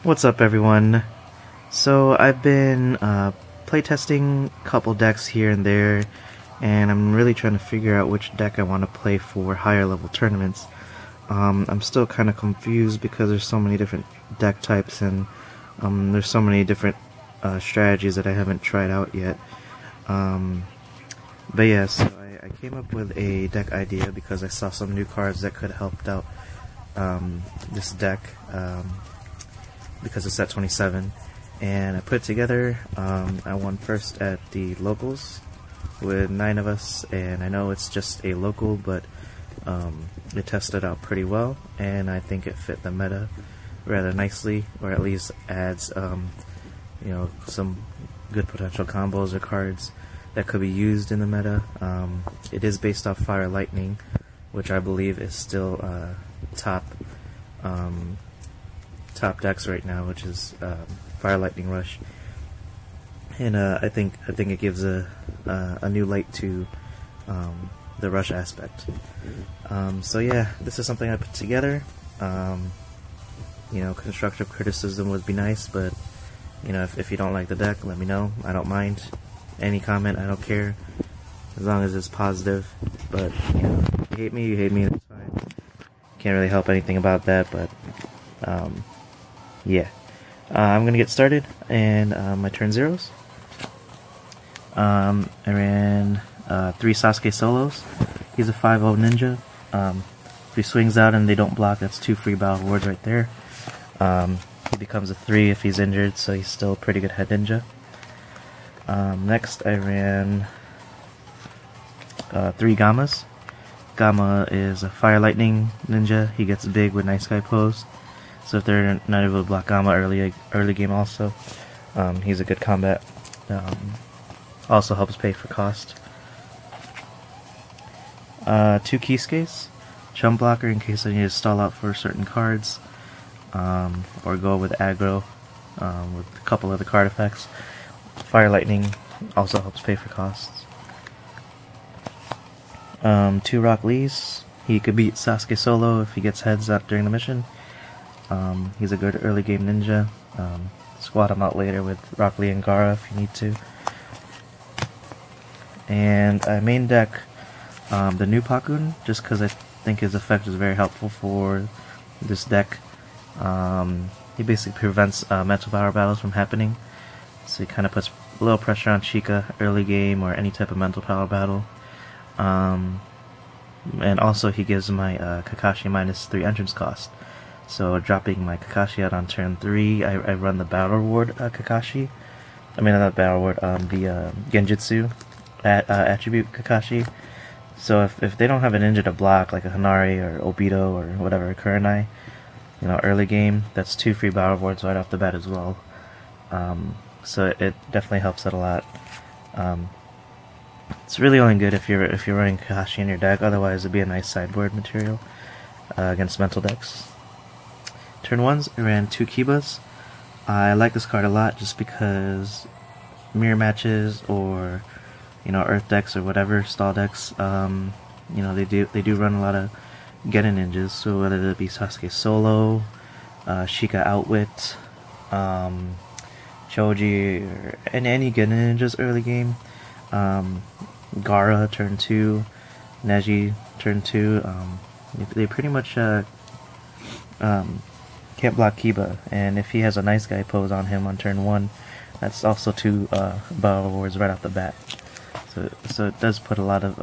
What's up, everyone? So I've been playtesting a couple decks here and there, and I'm really trying to figure out which deck I want to play for higher level tournaments. I'm still kind of confused because there's so many different deck types, and there's so many different strategies that I haven't tried out yet. But yeah, so I came up with a deck idea because I saw some new cards that could help out this deck. Because it's at 27, and I put it together. I won first at the locals with 9 of us, and I know it's just a local, but it tested out pretty well, and I think it fit the meta rather nicely, or at least adds some good potential combos or cards that could be used in the meta. It is based off Fire Lightning, which I believe is still top decks right now, which is Fire Lightning Rush, and I think it gives a new light to the rush aspect. So yeah, this is something I put together. Constructive criticism would be nice, but if you don't like the deck, let me know. I don't mind any comment. I don't care as long as it's positive. But you hate me, that's fine. Can't really help anything about that, but yeah. I'm gonna get started, and my turn zeros. I ran 3 Sasuke solos. He's a 5/0 ninja. If he swings out and they don't block, that's 2 free battle rewards right there. He becomes a 3 if he's injured, so he's still a pretty good head ninja. Next I ran 3 Gammas. Gamma is a Fire Lightning ninja. He gets big with Night Sky pose. So if they're not able to block Gamma early game also, he's a good combat. Also helps pay for cost. 2 Kisuke's. Chum blocker in case I need to stall out for certain cards, or go with aggro with a couple other card effects. Fire Lightning also helps pay for costs. 2 Rock Lees. He could beat Sasuke solo if he gets heads up during the mission. He's a good early game ninja. Squat him out later with Rock Lee and Gaara if you need to. And I main deck the new Pakun, just because I think his effect is very helpful for this deck. He basically prevents mental power battles from happening, so he kind of puts a little pressure on Chika early game or any type of mental power battle. And also he gives my Kakashi -3 entrance cost. So dropping my Kakashi out on turn 3, I run the battle reward Kakashi. I mean, not battle reward, the Genjutsu attribute Kakashi. So if they don't have a ninja to block, like a Hanari or Obito or whatever, Kurenai, early game, that's 2 free battle rewards right off the bat as well. So it definitely helps out a lot. It's really only good if you're running Kakashi in your deck. Otherwise, it'd be a nice sideboard material against mental decks. Turn 1s, I ran 2 Kibas. I like this card a lot just because mirror matches or earth decks or whatever, stall decks, they do run a lot of Genin ninjas. So whether it be Sasuke solo, Sheikah outwit, Choji, or any Genin ninjas early game, Gaara turn 2, Neji turn 2, they pretty much can't block Kiba, and if he has a nice guy pose on him on turn 1, that's also 2 battle rewards right off the bat. So it does put a lot of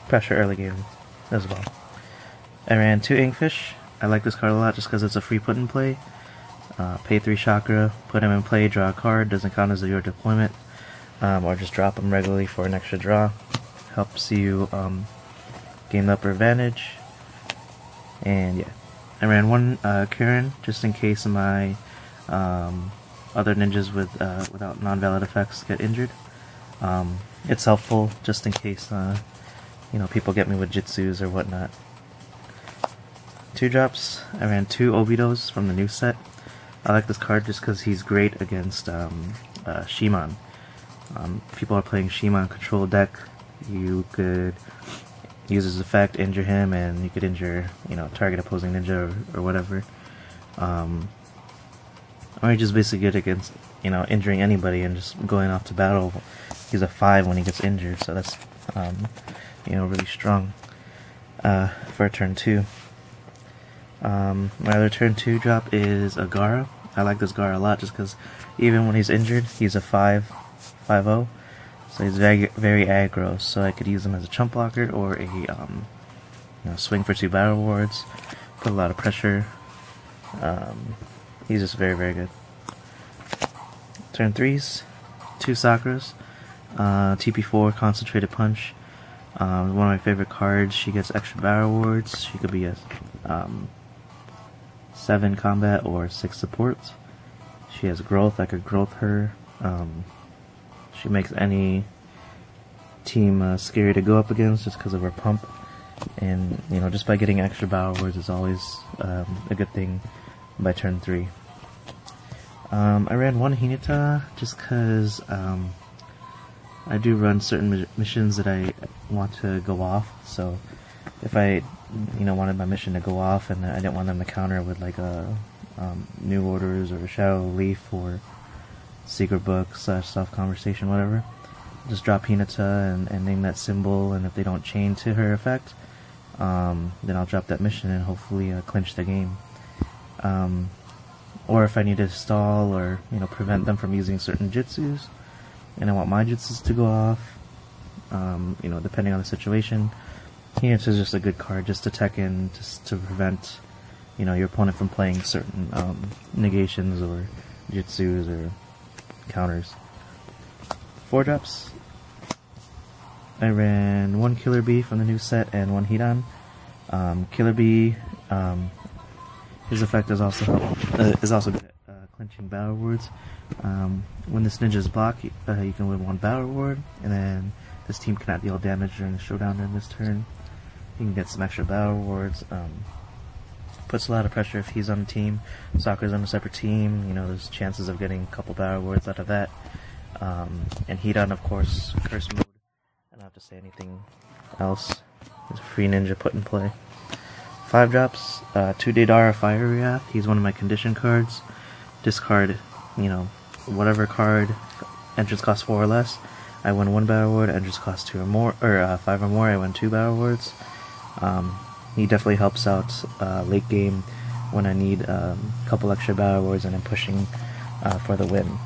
pressure early game as well. I ran 2 Inkfish. I like this card a lot just because it's a free put in play. Pay 3 chakra, put him in play, draw a card, doesn't count as your deployment, or just drop him regularly for an extra draw. Helps you gain the upper advantage. And yeah, I ran 1 Kirin just in case my other ninjas without non-valid effects get injured. It's helpful just in case people get me with Jitsus or whatnot. 2 drops. I ran 2 Obitos from the new set. I like this card just because he's great against Shimon. If people are playing Shimon control deck, you could use his effect, injure him, and you could injure, target opposing ninja or whatever. Or he's just basically good against, you know, injuring anybody and just going off to battle. He's a 5 when he gets injured, so that's, you know, really strong for a turn 2. My other turn 2 drop is a Gara. I like this Gara a lot just because even when he's injured, he's a 5-0. So he's very, very aggro, so I could use him as a chump blocker or a you know, swing for 2 battle wards, put a lot of pressure. He's just very, very good. Turn 3s, 2 Sakuras, TP4 Concentrated Punch. One of my favorite cards. She gets extra battle wards. She could be a 7 combat or 6 support. She has growth. I could growth her. She makes any team scary to go up against just because of her pump. And, you know, just by getting extra battle words is always a good thing by turn 3. I ran 1 Hinata just because I do run certain missions that I want to go off. So if I, you know, wanted my mission to go off and I didn't want them to counter with like a New Orders or a Shadow Leaf or Secret Book / Soft Conversation, whatever, just drop Hinata and name that symbol, and if they don't chain to her effect, then I'll drop that mission and hopefully clinch the game. Or if I need to stall or, you know, prevent them from using certain jutsus, and I want my jutsus to go off, you know, depending on the situation, Hinata is just a good card just to tech in, just to prevent, you know, your opponent from playing certain negations or jutsus or counters. 4 drops. I ran 1 Killer Bee from the new set and 1 Hidan. Killer Bee, his effect is also good at clinching battle wards. When this ninja is blocked, you can win 1 battle ward, and then this team cannot deal damage during the showdown during this turn. You can get some extra battle wards. Puts a lot of pressure if he's on the team. Sakura's on a separate team. You know, there's chances of getting a couple battle wards out of that. And Hidan, of course, curse mode. I don't have to say anything else. There's a free ninja put in play. 5 drops. 2 Deidara Fire Wrath. He's one of my condition cards. Discard, you know, whatever card. Entrance costs 4 or less. I win 1 battle ward. Entrance costs 2 or more, or 5 or more. I win 2 battle wards. He definitely helps out late game when I need a couple extra battle wards and I'm pushing for the win.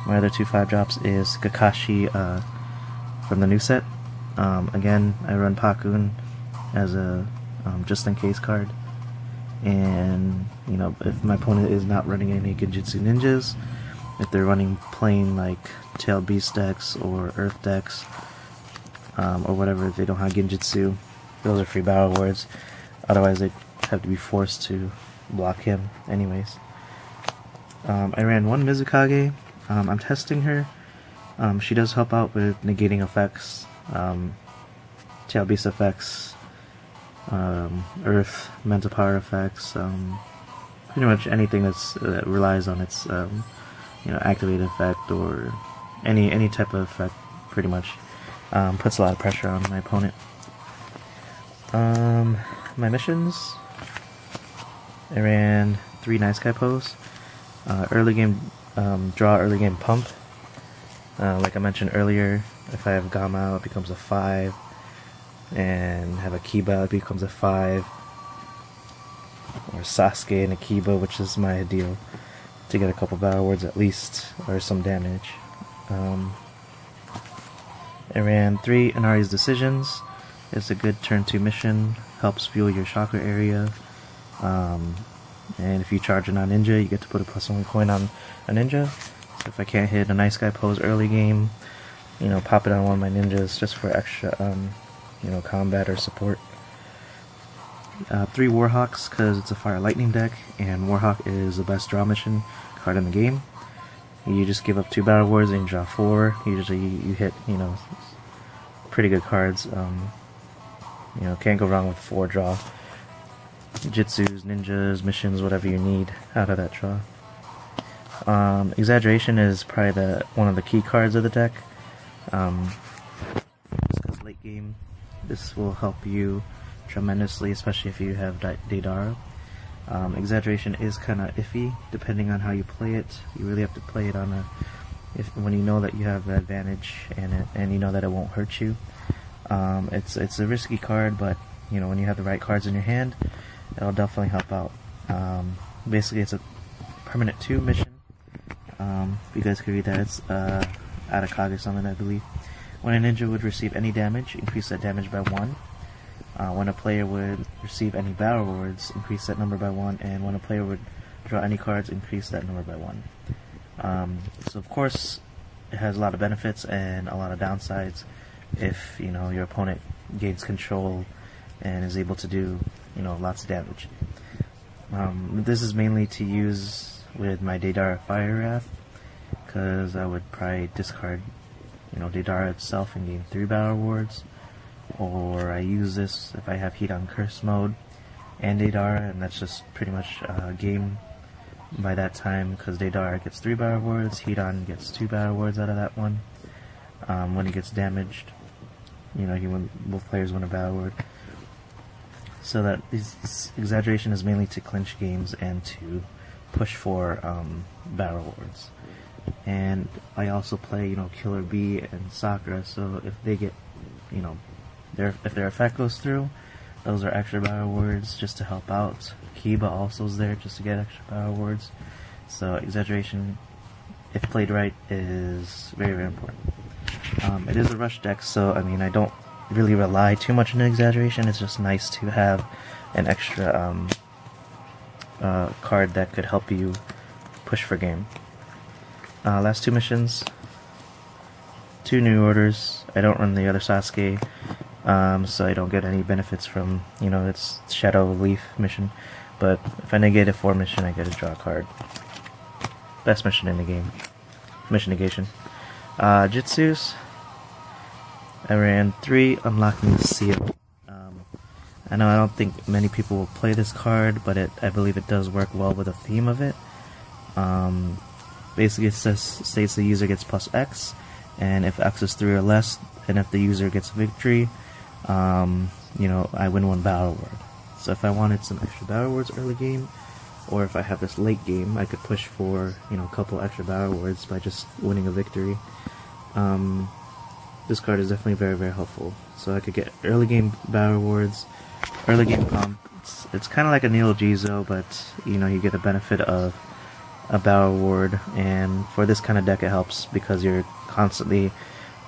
My other 2 5 drops is Kakashi from the new set. Again, I run Pakun as a just in case card, and you know, if my opponent is not running any Genjutsu ninjas, if they're running plain like Tailed Beast decks or Earth decks, or whatever, if they don't have Genjutsu, those are free battle wards. Otherwise, they have to be forced to block him anyways. I ran 1 Mizukage. I'm testing her. She does help out with negating effects, Tail Beast effects, Earth, mental power effects, pretty much anything that relies on its you know, activated effect or any type of effect, pretty much. Puts a lot of pressure on my opponent. My missions, I ran 3 Nice Guy pose. Early game draw, early game pump. Like I mentioned earlier, if I have Gamma, it becomes a 5, and have a Kiba, it becomes a 5, or Sasuke and a Kiba, which is my ideal, to get a couple battle words at least, or some damage. I ran 3 Inari's Decisions. It's a good turn 2 mission, helps fuel your chakra area, and if you charge a non-ninja, you get to put a +1 coin on a ninja. So if I can't hit a Nice Guy pose early game, you know, pop it on one of my ninjas just for extra, you know, combat or support. 3 Warhawks, because it's a Fire Lightning deck, and Warhawk is the best draw mission card in the game. You just give up 2 battle wards and you draw 4. Usually you hit, you know, pretty good cards. You know, can't go wrong with 4 draw. Jutsus, ninjas, missions, whatever you need out of that draw. Exaggeration is probably one of the key cards of the deck. Because late game, this will help you tremendously, especially if you have Deidara. Exaggeration is kind of iffy depending on how you play it. You really have to play it on when you know that you have the advantage and you know that it won't hurt you. It's a risky card, but you know, when you have the right cards in your hand, it'll definitely help out. Basically, it's a permanent 2 mission. You guys can read that. It's out of Kage Summon, I believe. When a ninja would receive any damage, increase that damage by 1. When a player would receive any battle rewards, increase that number by 1, and when a player would draw any cards, increase that number by 1. So of course, it has a lot of benefits and a lot of downsides. If you know your opponent gains control and is able to do lots of damage. This is mainly to use with my Deidara Fire Wrath, because I would probably discard Deidara itself and gain 3 battle rewards. Or I use this if I have Heat on Curse mode and Deidara, and that's just pretty much game by that time, because Deidara gets 3 battle rewards, Heat on gets 2 battle rewards out of that one. When he gets damaged, both players win a battle reward. So that this exaggeration is mainly to clinch games and to push for battle rewards. And I also play Killer Bee and Sakura, so if they get if their effect goes through, those are extra battle rewards just to help out. Kiba also is there just to get extra battle rewards. So exaggeration, if played right, is very, very important. It is a rush deck, so I mean I don't really rely too much on exaggeration. It's just nice to have an extra card that could help you push for game. Last 2 missions, 2 new orders. I don't run the other Sasuke, so I don't get any benefits from its Shadow Leaf mission. But if I negate a 4 mission, I get to draw a card. Best mission in the game. Mission negation. Jutsus. I ran 3, unlocking the seal. I know I don't think many people will play this card, but I believe it does work well with the theme of it. Basically it states the user gets plus X, and if X is 3 or less, and if the user gets victory, I win 1 battle reward. So if I wanted some extra battle rewards early game, or if I have this late game, I could push for a couple extra battle rewards by just winning a victory. This card is definitely very, very helpful. So I could get early game battle rewards, early game comp. It's kind of like a Neo Jizo, but you get the benefit of a battle reward, and for this kind of deck it helps because you're constantly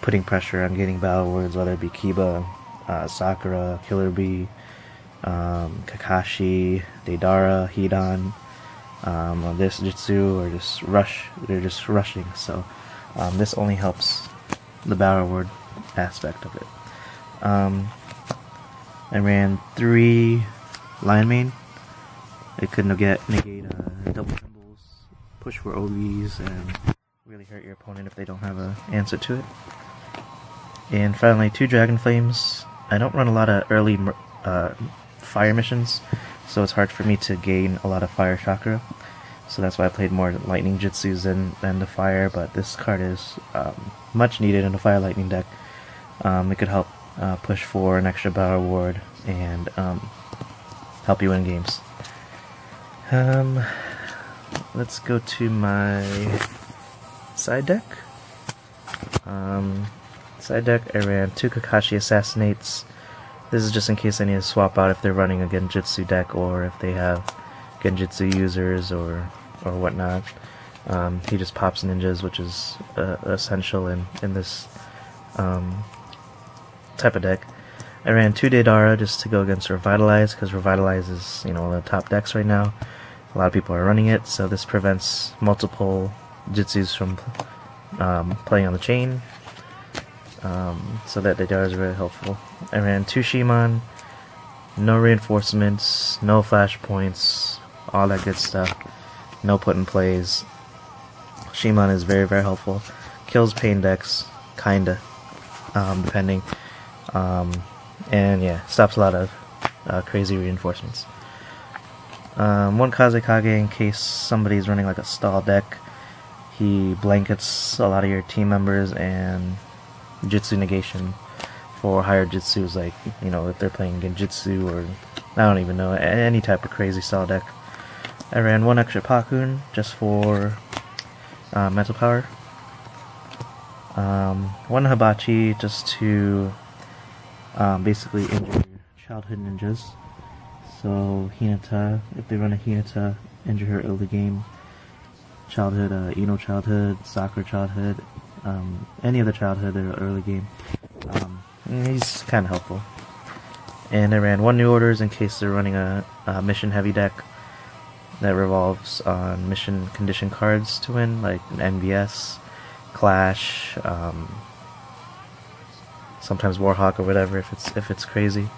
putting pressure on getting battle rewards, whether it be Kiba, Sakura, Killer Bee, Kakashi, Deidara, Hidan, this Jutsu, or just rush. They're just rushing, so this only helps the battle reward aspect of it. I ran 3 Lion Mane. It could negate double symbols, push for OBs, and really hurt your opponent if they don't have an answer to it. And finally, 2 Dragon Flames. I don't run a lot of early fire missions, so it's hard for me to gain a lot of fire chakra. So that's why I played more lightning jutsus than the fire, but this card is much needed in a fire lightning deck. It could help push for an extra battle reward and help you win games. Let's go to my side deck. Side deck, I ran 2 Kakashi Assassinates. This is just in case I need to swap out if they're running a Genjutsu deck, or if they have Genjutsu users or whatnot. He just pops ninjas, which is essential in this type of deck. I ran 2 Deidara just to go against Revitalize, because Revitalize is one of the top decks right now. A lot of people are running it, so this prevents multiple jutsus from playing on the chain. So that Deidara is very helpful. I ran 2 Shimon, no reinforcements, no flashpoints, all that good stuff. No put in plays. Shimon is very, very helpful. Kills pain decks, kinda, depending. And yeah, stops a lot of crazy reinforcements. 1 Kazekage in case somebody's running like a stall deck. He blankets a lot of your team members, and Jutsu negation for higher jutsus, like if they're playing Genjutsu, or I don't even know, any type of crazy style deck. I ran 1 extra Pakun just for mental power. 1 Hibachi just to basically injure childhood ninjas. So Hinata, if they run a Hinata, injure her early game. Childhood, Ino childhood, Sakura childhood, any other childhood or early game. He's kind of helpful. And I ran 1 new orders in case they're running a mission heavy deck that revolves on mission condition cards to win, like an NBS, Clash, sometimes Warhawk or whatever if it's crazy.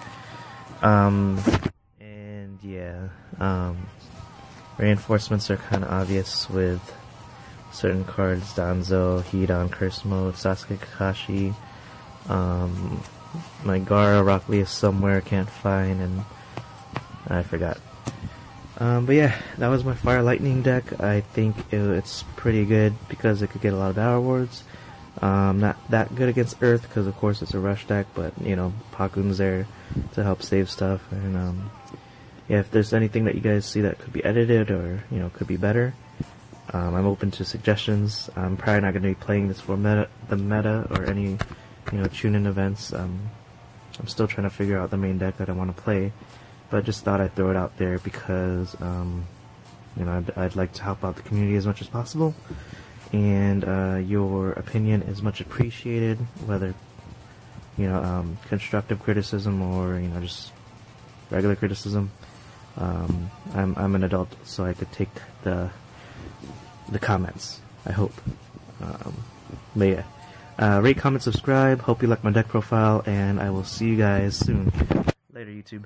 And yeah, reinforcements are kind of obvious with certain cards: Danzo, Hidan, Curse Mode, Sasuke, Kakashi. My Gara Rock Lee is somewhere, can't find, and I forgot. But yeah, that was my Fire Lightning deck. I think it's pretty good because it could get a lot of Battle Rewards. Not that good against Earth because of course it's a rush deck, but you know, Pakun's there to help save stuff. And yeah, if there's anything that you guys see that could be edited or you know could be better, I'm open to suggestions. I'm probably not going to be playing this for the meta or any tune-in events. I'm still trying to figure out the main deck that I want to play, but just thought I'd throw it out there because I'd like to help out the community as much as possible, and your opinion is much appreciated, whether constructive criticism or just regular criticism. I'm an adult, so I could take the comments, I hope. But yeah, rate, comment, subscribe. Hope you like my deck profile, and I will see you guys soon. Later, YouTube.